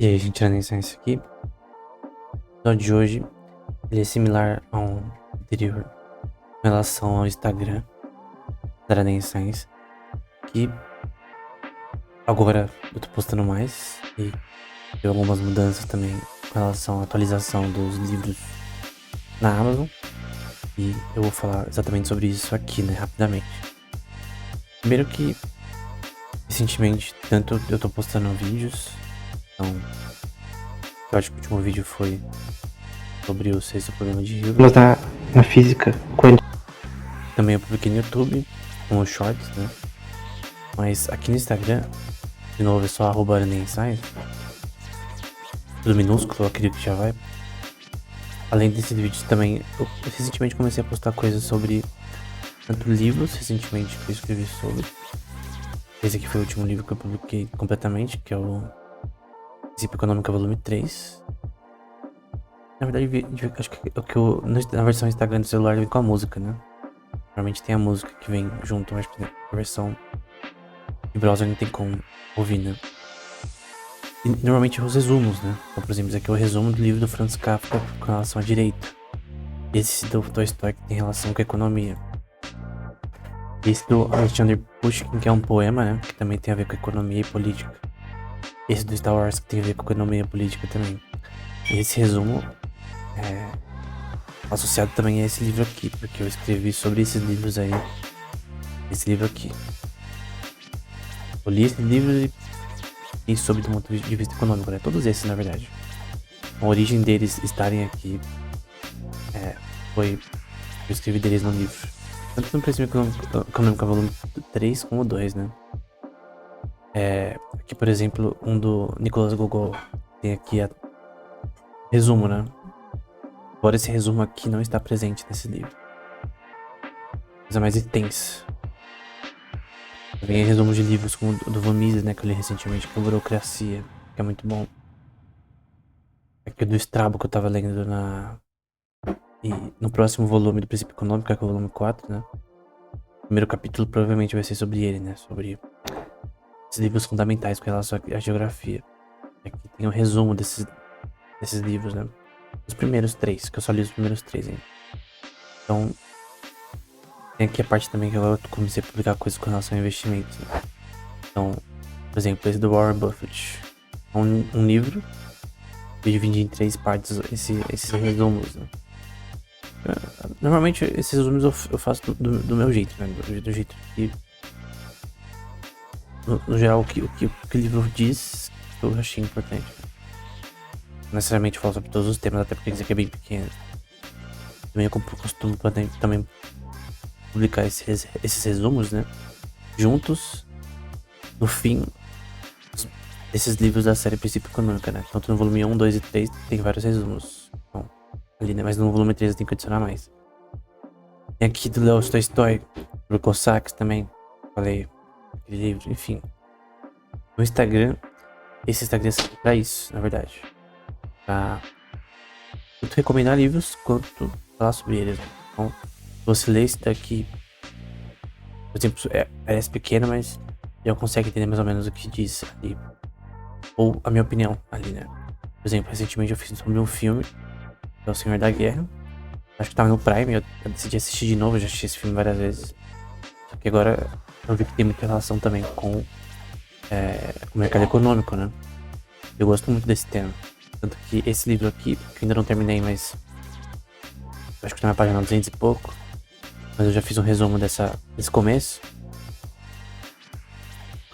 E aí, gente, a Renaissance aqui. O episódio de hoje ele é similar ao anterior em relação ao Instagram da Renaissance, que agora eu tô postando mais e tem algumas mudanças também com relação à atualização dos livros na Amazon. E eu vou falar exatamente sobre isso aqui, né, rapidamente. Primeiro que, recentemente, tanto eu tô postando vídeos, então, eu acho que o último vídeo foi sobre o sexto problema de Hilbert. Mas na física quântica. Também eu publiquei no YouTube, com os shorts, né? Mas aqui no Instagram, de novo, é só @Renaissance. Tudo minúsculo, eu acredito que já vai. Além desse vídeo também, eu recentemente comecei a postar coisas sobre tanto livros, recentemente, que eu escrevi sobre. Esse aqui foi o último livro que eu publiquei completamente, que é o Princípio Econômico volume 3. Na verdade, acho que na versão Instagram do celular vem com a música, né? Normalmente tem a música que vem junto, mas a versão de browser não tem como ouvir, né? E normalmente os resumos, né? Então, por exemplo, esse aqui é o resumo do livro do Franz Kafka com relação à direita. Esse do Tolstói que tem relação com a economia. Esse do Alexander Pushkin, que é um poema, né? Que também tem a ver com economia e política. Esse do Star Wars, que tem a ver com economia e política também. E esse resumo é associado também a esse livro aqui, porque eu escrevi sobre esses livros aí. Esse livro aqui. Eu li esse livro e sobre do ponto de vista econômico, né? Todos esses, na verdade. A origem deles estarem aqui foi... Eu escrevi deles no livro. Tanto no Princípio Econômico volume 3 como 2, né? Aqui, por exemplo, um do Nicolas Gogol. Tem aqui resumo, né? Agora esse resumo aqui não está presente nesse livro. Coisa mais intensa. Também resumos de livros como o do Von Mises, né? Que eu li recentemente, que é Burocracia, que é muito bom. Aqui o do Strabo que eu tava lendo E no próximo volume do Princípio Econômico, que é o volume 4, né? O primeiro capítulo provavelmente vai ser sobre ele, né? Sobre esses livros fundamentais com relação à geografia. Aqui tem um resumo desses livros, né? Os primeiros 3, que eu só li os primeiros 3 ainda. Então, tem aqui a parte também que agora eu comecei a publicar coisas com relação a investimentos, né? Então, por exemplo, esse do Warren Buffett. É um livro. Eu dividi em 3 partes esses resumos, né? Normalmente esses resumos eu faço do meu jeito, né? Do jeito que... No geral, o que o livro diz, eu achei importante. Não necessariamente falo sobre todos os temas, até porque isso aqui é bem pequeno. Também eu costumo também publicar esses resumos, né? Juntos, no fim, desses livros da série Princípio Econômica, né? Tanto no volume 1, 2 e 3 tem vários resumos. Bom, ali, né? Mas no volume 3 eu tenho que adicionar mais. Tem aqui do Leo Tolstói, do Cossacks também. Falei, aquele livro, enfim. No Instagram, esse Instagram serve pra isso, na verdade. Pra tanto recomendar livros quanto falar sobre eles. Então, se você lê esse daqui, por exemplo, parece pequeno, mas já consegue entender mais ou menos o que diz ali. Ou a minha opinião ali, né? Por exemplo, recentemente eu fiz sobre um filme, que é O Senhor da Guerra. Acho que tava no Prime, eu decidi assistir de novo, eu já assisti esse filme várias vezes. Só que agora eu vi que tem muita relação também com o mercado econômico, né? Eu gosto muito desse tema. Tanto que esse livro aqui, que eu ainda não terminei, mas acho que tá na página 200 e pouco. Mas eu já fiz um resumo desse começo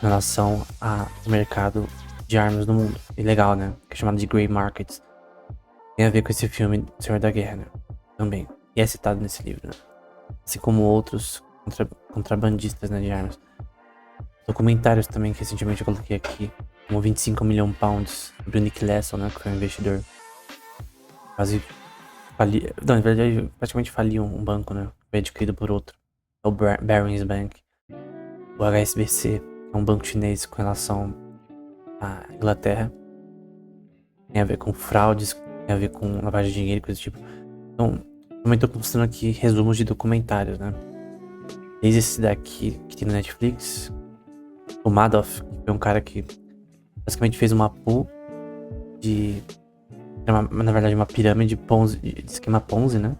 com relação ao mercado de armas no mundo. E legal, né? Que é chamado de Grey Markets. Tem a ver com esse filme Senhor da Guerra, né? Também. E é citado nesse livro, né? Assim como outros contrabandistas, né, de armas. Documentários também que recentemente eu coloquei aqui. Como 25 million pounds sobre o Nick Leeson, né? Que foi um investidor. Quase faliu. Não, na verdade, praticamente faliu um banco, né? Foi adquirido por outro. É o Barings Bank. O HSBC é um banco chinês com relação à Inglaterra. Tem a ver com fraudes, tem a ver com lavagem de dinheiro e coisa do tipo. Então, também tô postando aqui resumos de documentários, né? Desde esse daqui que tem na Netflix. O Madoff, que foi um cara que basicamente fez uma pool de... na verdade, uma pirâmide Ponzi, de esquema Ponzi, né?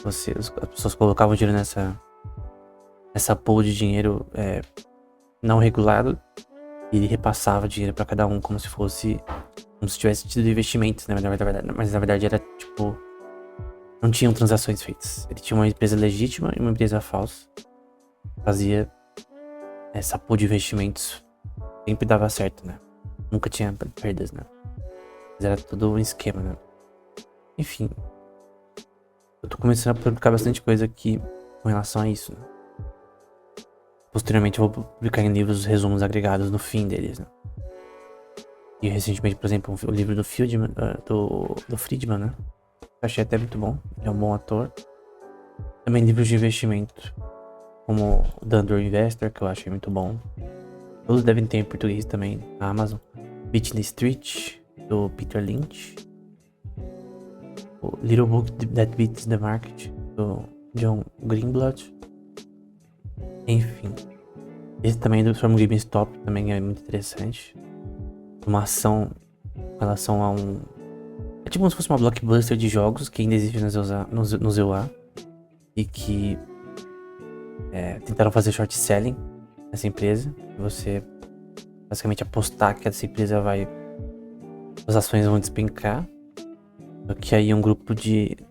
As pessoas colocavam dinheiro nessa pool de dinheiro não regulado e ele repassava dinheiro pra cada um como se tivesse tido investimentos, né? Mas na verdade era tipo, não tinham transações feitas. Ele tinha uma empresa legítima e uma empresa falsa. Fazia essa pool de investimentos, sempre dava certo, né? Nunca tinha perdas, né? Mas era tudo um esquema, né? Enfim, eu tô começando a publicar bastante coisa aqui com relação a isso, né? Posteriormente eu vou publicar em livros os resumos agregados no fim deles, né? E recentemente, por exemplo, o livro do Friedman, do Friedman, né? Eu achei até muito bom, ele é um bom ator. Também livros de investimento, como o The Under Investor, que eu achei muito bom. Todos devem ter em português também, na Amazon. Beat in the Street, do Peter Lynch. O Little Book That Beats the Market, do John Greenblatt. Enfim. Esse também do From GameStop também é muito interessante. Uma ação com relação a um... É tipo como se fosse uma blockbuster de jogos que ainda existe no ZEUA. E que tentaram fazer short selling nessa empresa. Você basicamente apostar que essa empresa as ações vão despencar. Que aí um grupo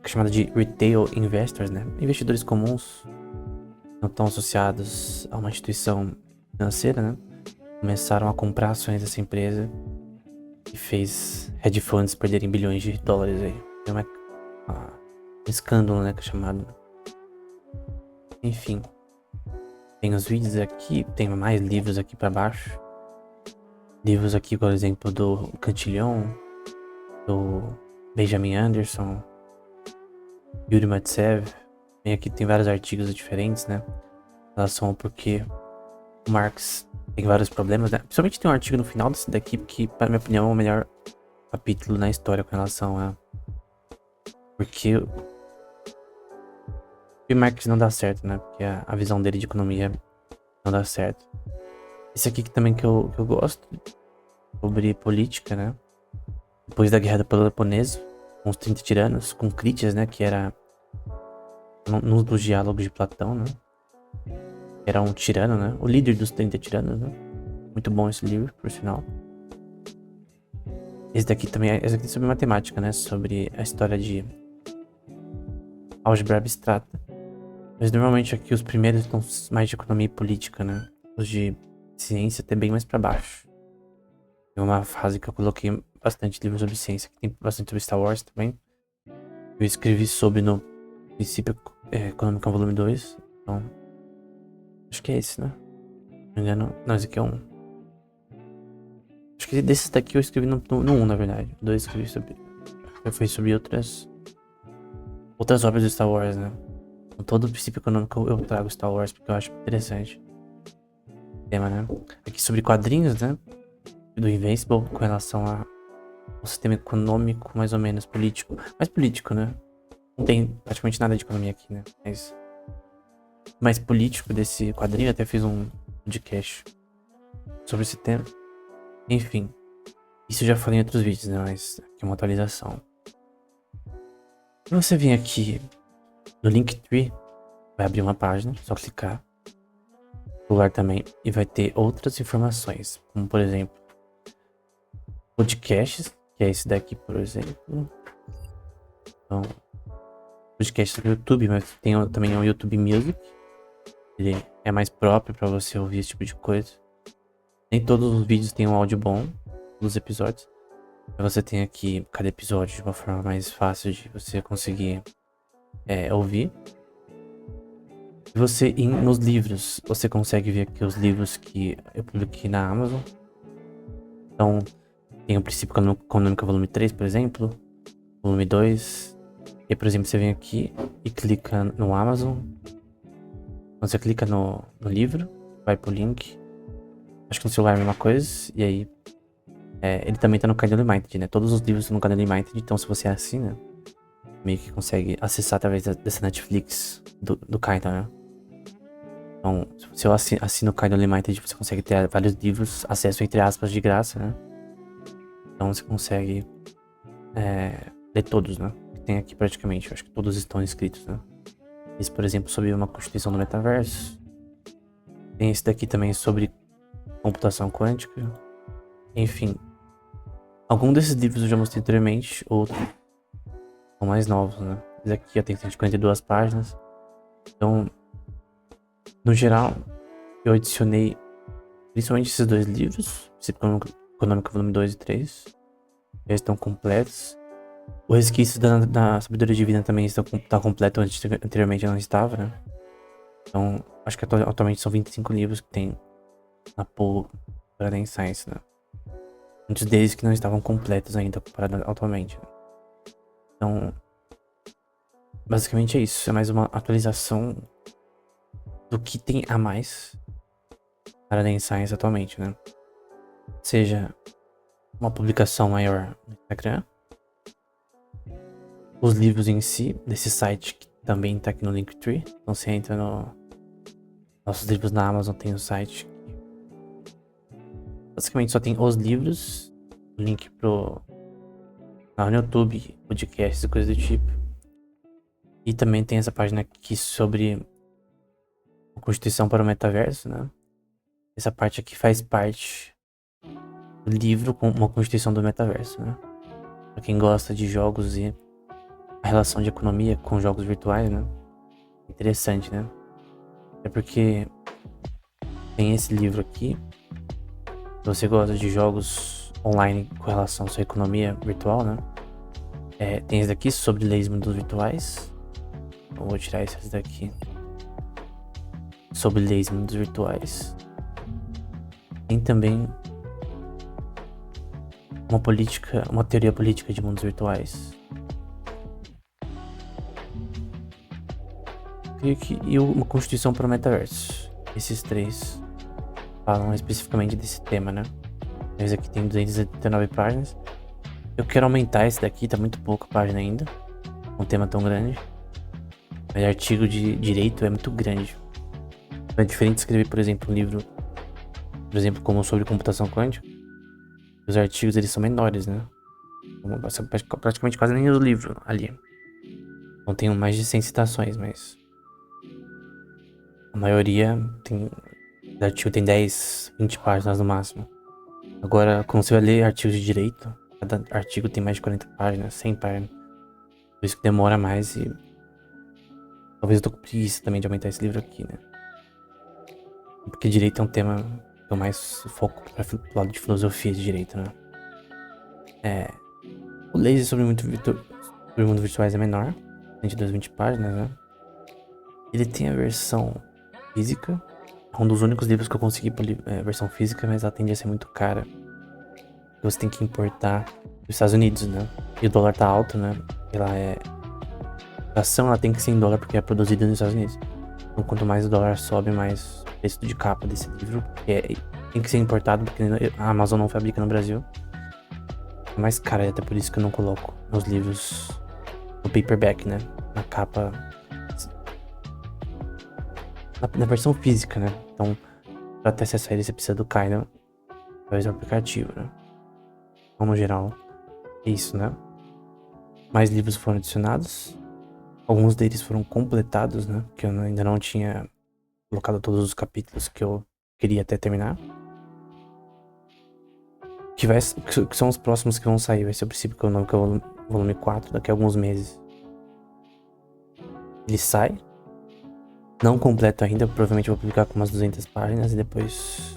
chamado de retail investors, né? Investidores comuns, não estão associados a uma instituição financeira, né? Começaram a comprar ações dessa empresa e fez hedge funds perderem bilhões de dólares aí. É um escândalo, né? Que é chamado. Enfim. Tem os vídeos aqui, tem mais livros aqui pra baixo. Livros aqui, por exemplo, do Cantillon, do Benjamin Anderson, Yuri Matsev. E aqui tem vários artigos diferentes, né? Em relação ao porquê o Marx tem vários problemas, né? Principalmente tem um artigo no final desse daqui, que, na minha opinião, é o melhor capítulo na história com relação a... Porque o Marx não dá certo, né? Porque a visão dele de economia não dá certo. Esse aqui também que eu gosto, sobre política, né? Depois da Guerra do Peloponeso, com os 30 tiranos, com Critias, né? Que era num dos diálogos de Platão, né? Era um tirano, né? O líder dos 30 tiranos, né? Muito bom esse livro, por sinal. Esse daqui é sobre matemática, né? Sobre a história de álgebra abstrata. Mas normalmente aqui os primeiros estão mais de economia e política, né? Os de ciência até bem mais pra baixo. Tem uma fase que eu coloquei bastante livros sobre ciência, que tem bastante sobre Star Wars também. Eu escrevi sobre no Princípio Econômico Volume 2. Então, acho que é esse, né? Não me engano. Não, esse aqui é um. Acho que desses daqui eu escrevi no 1, na verdade. O 2 eu escrevi sobre... Foi sobre outras obras do Star Wars, né? Com todo o princípio econômico eu trago Star Wars porque eu acho interessante o tema, né? Aqui sobre quadrinhos, né? Do Invincible com relação ao sistema econômico, mais ou menos político. Mais político, né? Não tem praticamente nada de economia aqui, né? Mas mais político desse quadrinho. Eu até fiz um podcast sobre esse tema. Enfim, isso eu já falei em outros vídeos, né? Mas aqui é uma atualização. Se você vir aqui no Linktree, vai abrir uma página, só clicar. Celular também, e vai ter outras informações, como por exemplo, podcasts, que é esse daqui, por exemplo. Então, podcast no YouTube, mas tem também o YouTube Music. Ele é mais próprio para você ouvir esse tipo de coisa. Nem todos os vídeos têm um áudio bom dos episódios. Mas você tem aqui cada episódio de uma forma mais fácil de você conseguir ouvir. E você ir nos livros, você consegue ver aqui os livros que eu publiquei na Amazon. Então, tem o Princípio Econômico Volume 3, por exemplo. Volume 2. E, por exemplo, você vem aqui e clica no Amazon. Quando você clica no livro, vai pro link. Acho que no celular é a mesma coisa. E aí, ele também tá no Kindle Unlimited, né? Todos os livros estão no Kindle Unlimited. Então, se você assina, meio que consegue acessar através dessa Netflix do Kindle, né? Então, se eu assino o Kindle Unlimited, você consegue ter vários livros, acesso entre aspas de graça, né? Então você consegue ler todos, né? Tem aqui praticamente, eu acho que todos estão escritos, né? Esse, por exemplo, sobre uma constituição do metaverso. Tem esse daqui também sobre computação quântica. Enfim, alguns desses livros eu já mostrei anteriormente, outros são mais novos, né? Esse aqui já tem 142 páginas. Então, no geral, eu adicionei principalmente esses dois livros, Princípio Econômico volume 2 e 3. Já estão completos. O Resquício da Sabedoria Divina também tá completo, anteriormente não estava, né? Então, acho que atualmente são 25 livros que tem na pool Paradigm Science, né? Muitos deles que não estavam completos ainda, comparado atualmente. Né? Então, basicamente é isso. É mais uma atualização do que tem a mais Paradigm Science atualmente, né? Seja uma publicação maior no Instagram, os livros em si, desse site que também tá aqui no Linktree. Então você entra no nossos livros na Amazon, tem o site. Basicamente só tem os livros, o link pro canal no YouTube, podcasts e coisas do tipo. E também tem essa página aqui sobre a Constituição para o Metaverso, né? Essa parte aqui faz parte do livro com uma Constituição do Metaverso, né? Pra quem gosta de jogos e a relação de economia com jogos virtuais, né? Interessante, né? É porque tem esse livro aqui. Se você gosta de jogos online com relação à sua economia virtual, né? Tem esse daqui sobre leis mundos virtuais. Eu vou tirar esse daqui. Sobre leis mundos virtuais. Tem também uma teoria política de mundos virtuais. E uma constituição para o metaverso. Esses três falam especificamente desse tema, né? Esse aqui tem 289 páginas. Eu quero aumentar esse daqui, tá muito pouca página ainda. Um tema tão grande. Mas artigo de direito é muito grande. É diferente de escrever, por exemplo, um livro, por exemplo, como sobre computação quântica. Os artigos, eles são menores, né? Praticamente quase nem o livro ali. Não tenho mais de 100 citações, mas a maioria tem... O artigo tem 10, 20 páginas no máximo. Agora, quando você vai ler artigos de direito, cada artigo tem mais de 40 páginas, 100 páginas. Por isso que demora mais e... Talvez eu tô com preguiça também de aumentar esse livro aqui, né? Porque direito é um tema que eu mais foco pro lado de filosofia de direito, né? O laser sobre o mundo virtuais é menor, 22, 20 páginas, né? Ele tem a versão física. É um dos únicos livros que eu consegui por versão física, mas ela tende a ser muito cara. Você tem que importar dos Estados Unidos, né? E o dólar tá alto, né? A ação ela tem que ser em dólar porque é produzida nos Estados Unidos. Então quanto mais o dólar sobe, mais o preço de capa desse livro tem que ser importado, porque a Amazon não fabrica no Brasil. É mais caro, até por isso que eu não coloco meus livros no paperback, né? Na capa... Na versão física, né? Então, pra ter acesso a ele, você precisa do Kindle, através do aplicativo, né? Então, no geral, é isso, né? Mais livros foram adicionados. Alguns deles foram completados, né? Que eu ainda não tinha colocado todos os capítulos que eu queria até terminar. Que são os próximos que vão sair. Vai ser o Princípio Econômico, volume 4, daqui a alguns meses. Ele sai. Não completo ainda, provavelmente vou publicar com umas 200 páginas e depois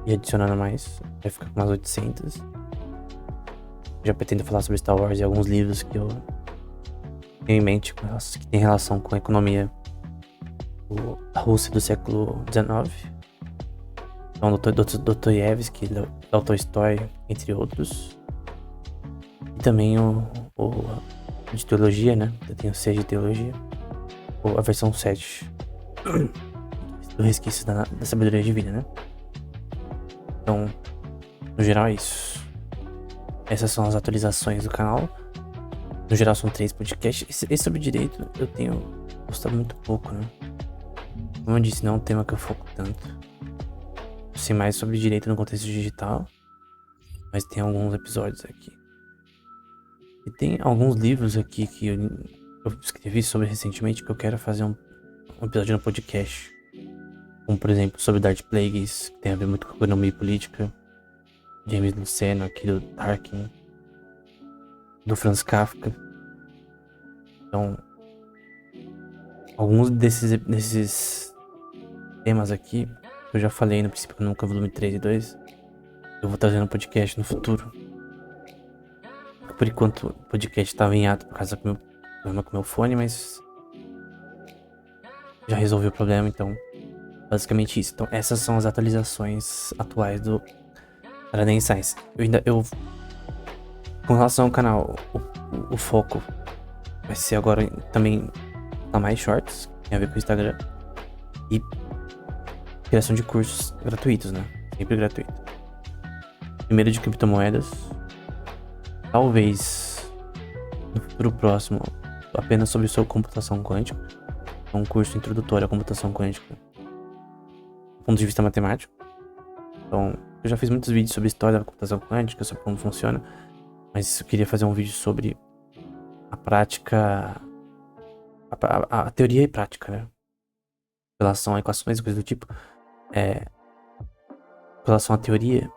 ir adicionando mais. Vai ficar com umas 800. Já pretendo falar sobre Star Wars e alguns livros que eu tenho em mente que tem relação com a economia da Rússia do século XIX. Então, Dostoiévski, Tolstói, entre outros. E também o de teologia, né? Eu tenho 6 de teologia. Ou a versão 7 do Resquício da Sabedoria Divina, né? Então, no geral é isso. Essas são as atualizações do canal. No geral são 3 podcasts. Esse sobre direito eu tenho gostado muito pouco, né? Como eu disse, não é um tema que eu foco tanto. Eu sei mais sobre direito no contexto digital. Mas tem alguns episódios aqui. E tem alguns livros aqui que eu escrevi sobre recentemente que eu quero fazer um episódio no podcast. Como, por exemplo, sobre Dark Plagueis, que tem a ver muito com economia e política. James Luceno, aqui do Tarkin. Do Franz Kafka. Então, alguns desses temas aqui, eu já falei no princípio que nunca volume 3 e 2, eu vou trazer no podcast no futuro. Por enquanto o podcast estava em ato por causa do meu problema com o meu fone, mas já resolvi o problema, então basicamente isso. Então essas são as atualizações atuais do Paradigm Science. Com relação ao canal, o foco vai ser agora também a mais shorts, que tem a ver com o Instagram, e criação de cursos gratuitos, né? Sempre gratuito. Primeiro de criptomoedas. Talvez no futuro próximo apenas sobre computação quântica. Um curso introdutório à computação quântica do ponto de vista matemático. Então, eu já fiz muitos vídeos sobre a história da computação quântica, sobre como funciona, mas eu queria fazer um vídeo sobre a prática, a teoria e prática, né? Em relação a equações e coisas do tipo. Em relação à teoria,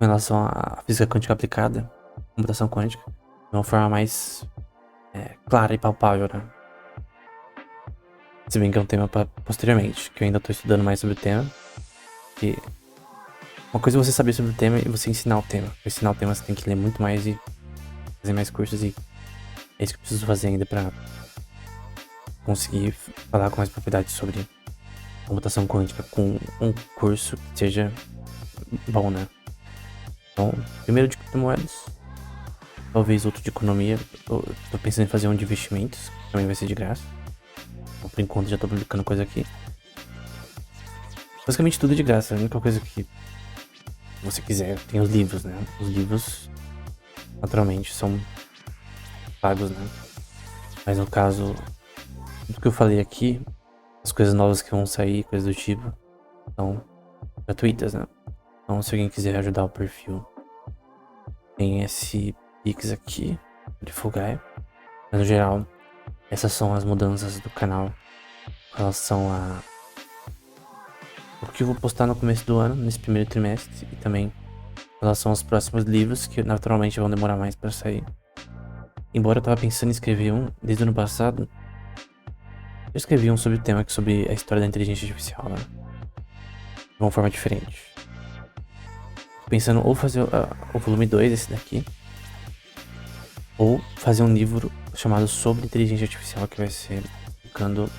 em relação à física quântica aplicada, computação quântica, de uma forma mais clara e palpável, né? Se bem que é um tema para posteriormente, que eu ainda tô estudando mais sobre o tema. E uma coisa é você saber sobre o tema e você ensinar o tema. Pra ensinar o tema você tem que ler muito mais e fazer mais cursos, e é isso que eu preciso fazer ainda pra conseguir falar com mais propriedade sobre computação quântica com um curso que seja bom, né? Então, primeiro de criptomoedas, talvez outro de economia. Tô pensando em fazer um de investimentos, que também vai ser de graça. Então, por enquanto já tô publicando coisa aqui. Basicamente tudo de graça, a única coisa que você quiser, tem os livros, né? Os livros, naturalmente, são pagos, né? Mas no caso, do que eu falei aqui, as coisas novas que vão sair, coisas do tipo, são gratuitas, né? Então, se alguém quiser ajudar o perfil, tem esse Pix aqui, de Fugai. Mas no geral, essas são as mudanças do canal em relação a o que eu vou postar no começo do ano, nesse primeiro trimestre, e também em relação aos próximos livros, que naturalmente vão demorar mais para sair. Embora eu tava pensando em escrever um desde o ano passado, eu escrevi um sobre o tema, sobre a história da inteligência artificial, né? De uma forma diferente. Tô pensando ou fazer o volume 2 desse daqui, ou fazer um livro chamado Sobre Inteligência Artificial, que vai ser explicando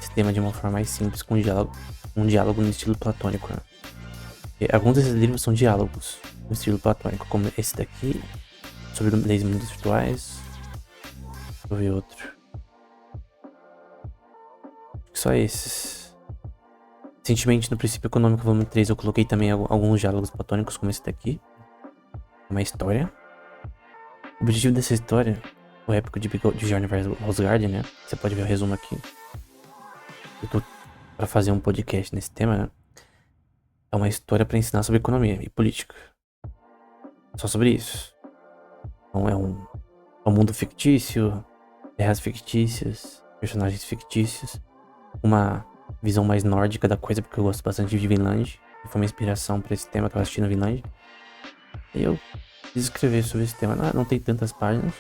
esse tema de uma forma mais simples, com um diálogo no estilo platônico, né? E alguns desses livros são diálogos no estilo platônico, como esse daqui, sobre leis mundos virtuais. Deixa eu ver outro. Só esses. Recentemente, no Princípio Econômico Volume 3, eu coloquei também alguns diálogos platônicos, como esse daqui. Uma história. O objetivo dessa história, o épico de Bjorn vs. Asgard, né? Você pode ver o resumo aqui. Eu tô pra fazer um podcast nesse tema, né? É uma história pra ensinar sobre economia e política. Só sobre isso. Então é um mundo fictício, terras fictícias, personagens fictícios, uma visão mais nórdica da coisa, porque eu gosto bastante de Vinland. Foi uma inspiração pra esse tema, eu tava assistindo Vinland. E eu quis escrever sobre esse tema. Não tem tantas páginas,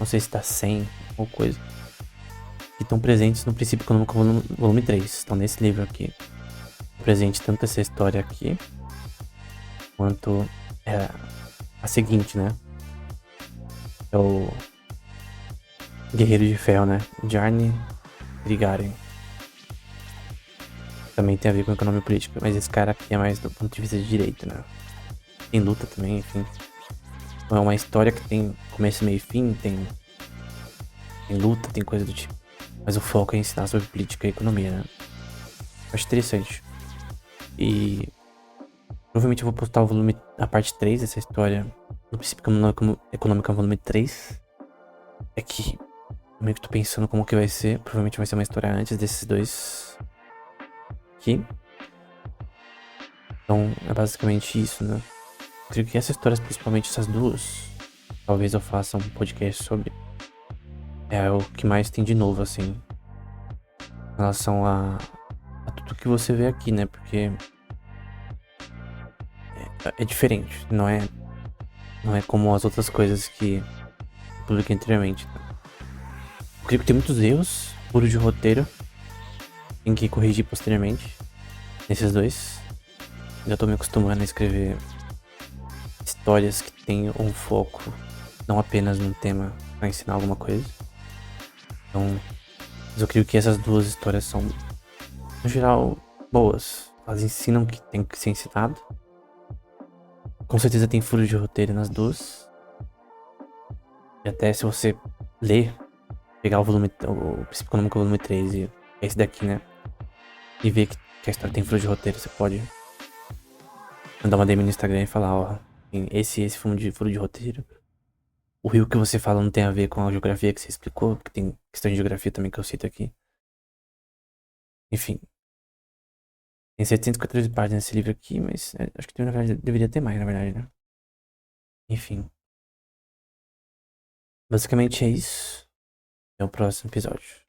não sei se tá 100 ou coisa, que estão presentes no Princípio Econômico volume 3. Estão nesse livro aqui. Presente tanto essa história aqui, quanto a seguinte, né? É o Guerreiro de Ferro, né? Bjarne Grigaren. Também tem a ver com economia e política, mas esse cara aqui é mais do ponto de vista de direito, né? Tem luta também, enfim. Então é uma história que tem começo, meio e fim, tem luta, tem coisa do tipo. Mas o foco é ensinar sobre política e economia, né? Acho interessante. E provavelmente eu vou postar a parte 3 dessa história no Princípio Econômico volume 3. É que eu meio que tô pensando como que vai ser. Provavelmente vai ser uma história antes desses dois aqui. Então é basicamente isso, né? creio que essas histórias, principalmente essas duas, talvez eu faça um podcast sobre. É o que mais tem de novo, assim, em relação a tudo que você vê aqui, né? Porque é diferente, não é como as outras coisas que eu publiquei anteriormente. Tá? Eu creio que tem muitos erros, furos de roteiro, tem que corrigir posteriormente nesses dois. Já tô me acostumando a escrever histórias que têm um foco, não apenas num tema pra ensinar alguma coisa. Então, mas eu creio que essas duas histórias são, no geral, boas. Elas ensinam o que tem que ser ensinado. Com certeza tem furos de roteiro nas duas. E até se você ler, pegar o volume, o Princípio Econômico volume 3 e esse daqui, né? E ver que a história tem furo de roteiro, você pode mandar uma DM no Instagram e falar, ó, tem esse furo de roteiro. O rio que você fala não tem a ver com a geografia que você explicou, porque tem questão de geografia também que eu cito aqui. Enfim. Tem 714 páginas esse livro aqui, mas acho que na verdade, deveria ter mais, na verdade, né? Enfim. Basicamente é isso. Até o próximo episódio.